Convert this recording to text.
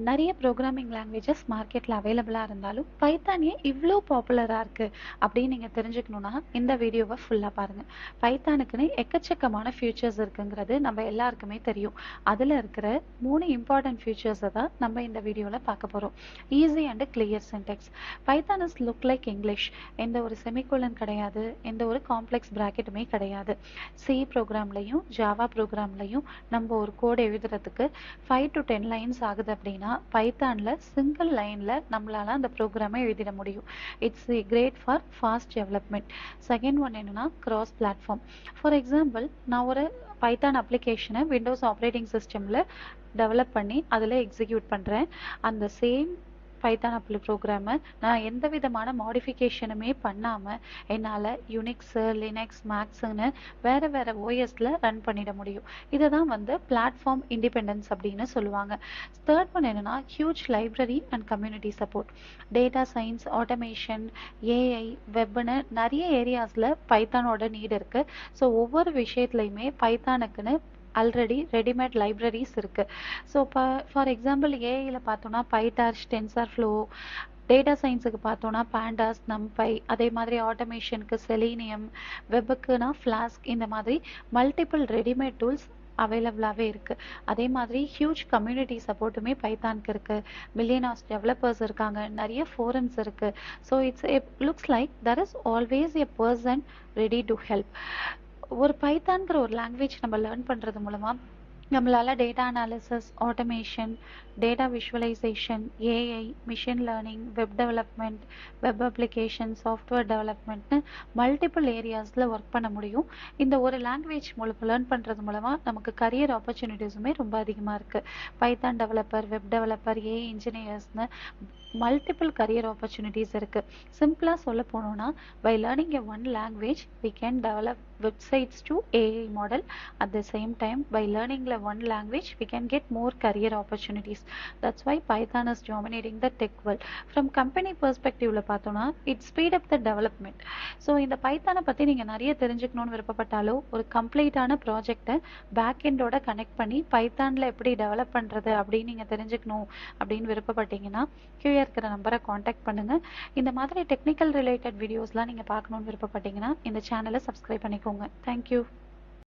நிறைய programming languages மார்க்கெட்டில் அவைலபிளாக இருந்தாலும் பைத்தான் ஏன் இவ்வளோ பாப்புலராக இருக்குது அப்படின்னு நீங்கள் தெரிஞ்சுக்கணுன்னா இந்த வீடியோவை ஃபுல்லாக பாருங்கள். பைத்தானுக்குன்னு எக்கச்சக்கமான ஃபியூச்சர்ஸ் இருக்குங்கிறது நம்ம எல்லாருக்குமே தெரியும். அதில் இருக்கிற 3 இம்பார்ட்டன்ட் ஃபியூச்சர்ஸை தான் நம்ம இந்த வீடியோவில் பார்க்க போகிறோம். Easy and clear Sintex. Python is look like English. எந்த ஒரு செமிகோலன் கிடையாது, எந்த ஒரு காம்ப்ளெக்ஸ் ப்ராக்கெட்டுமே கிடையாது. சி ப்ரோக்ராம்லையும் ஜாவா ப்ரோக்ராம்லையும் நம்ம ஒரு கோட் எழுதுறதுக்கு 5 to 10 லைன்ஸ் ஆகுது அப்படின்னா பைத்தான்ல சிங்கிள் லைன்ல நம்மளால அந்த ப்ரோக்ராமை எழுதிட முடியும். It's great for fast development. Second one என்னன்னா கிராஸ் பிளாட்ஃபார்ம். ஃபார் எக்ஸாம்பிள், நான் ஒரு பைத்தான் அப்ளிகேஷனை விண்டோஸ் ஆப்ரேட்டிங் சிஸ்டம்ல டெவலப் பண்ணி அதில் எக்ஸிக்யூட் பண்ணுறேன். அந்த சேம் பைத்தான் ப்ரோக்ராமை நான் எந்த விதமான மாடிஃபிகேஷனுமே பண்ணாமல் என்னால் யுனிக்ஸு, லினக்ஸ், மேக்ஸுன்னு வேறு வேறு ஓஎஸில் ரன் பண்ணிட முடியும். இதை தான் பிளாட்ஃபார்ம் இண்டிபெண்டன்ஸ் அப்படின்னு சொல்லுவாங்க. தேர்ட் ஒன் என்னென்னா huge library and community support. Data science, automation, AI, வெப்னு நிறைய ஏரியாஸில் பைத்தானோட நீட் இருக்குது. ஸோ ஒவ்வொரு விஷயத்துலையுமே பைத்தானுக்குன்னு ஆல்ரெடி ரெடிமேட் லைப்ரரிஸ் இருக்குது. ஸோ ஃபார் எக்ஸாம்பிள் ஏஐயில் பார்த்தோன்னா பைடார்ச், டென்சர்ஃப்ளோ, டேட்டா சயின்ஸுக்கு பார்த்தோன்னா பேண்டாஸ், நம்பை, அதே மாதிரி ஆட்டோமேஷனுக்கு செலீனியம், வெப்புக்குனா ஃப்ளாஸ்க், இந்த மாதிரி மல்டிபிள் ரெடிமேட் டூல்ஸ் அவைலபிளாகவே இருக்குது. அதே மாதிரி ஹியூஜ் கம்யூனிட்டி சப்போர்ட்டுமே பைத்தானுக்கு இருக்குது. மில்லியன் ஆஃப் டெவலப்பர்ஸ் இருக்காங்க, நிறைய ஃபோரம்ஸ் இருக்குது. So it looks like there is always a person ready to help. ஒரு பைத்தான்கிற ஒரு லாங்குவேஜ் நம்ம லேர்ன் பண்ணுறது மூலமாக நம்மளால data analysis, automation, data visualisation, AI, machine learning, web development, web application, software டெவலப்மெண்ட்னு மல்டிபிள் ஏரியாஸில் ஒர்க் பண்ண முடியும். இந்த ஒரு லாங்குவேஜ் லேர்ன் பண்ணுறது மூலமாக நமக்கு கரியர் ஆப்பர்ச்சுனிட்டிஸுமே ரொம்ப அதிகமாக இருக்குது. Python developer, web developer, AI இன்ஜினியர்ஸ்னு மல்டிபிள் கரியர் ஆப்பர்ச்சுனிட்டிஸ் இருக்குது. சிம்பிளாக சொல்ல போனோம்னா, by learning a one language we can develop websites to AI model. At the same time, by learning one language we can get more career opportunities. That's why Python is dominating the tech world. From company perspective பார்த்தோம்னா it speed up the development. So இந்த பைத்தானை பற்றி நீங்கள் நிறைய தெரிஞ்சுக்கணும்னு விருப்பப்பட்டாலோ, ஒரு கம்ப்ளீட்டான ப்ராஜெக்டை back எண்டோட connect பண்ணி பைத்தானில் எப்படி டெவலப் பண்ணுறது அப்படின்னு நீங்கள் தெரிஞ்சுக்கணும் அப்படின்னு விருப்பப்பட்டீங்கன்னா கீழே இருக்கிற நம்பரை காண்டாக்ட் பண்ணுங்கள். இந்த மாதிரி டெக்னிக்கல் ரிலேட்டட் வீடியோஸ்லாம் நீங்கள் பார்க்கணுன்னு விருப்பப்பட்டீங்கன்னா இந்த சேனலை சப்ஸ்கிரைப் பண்ணிக்கோங்க. தேங்க்யூ.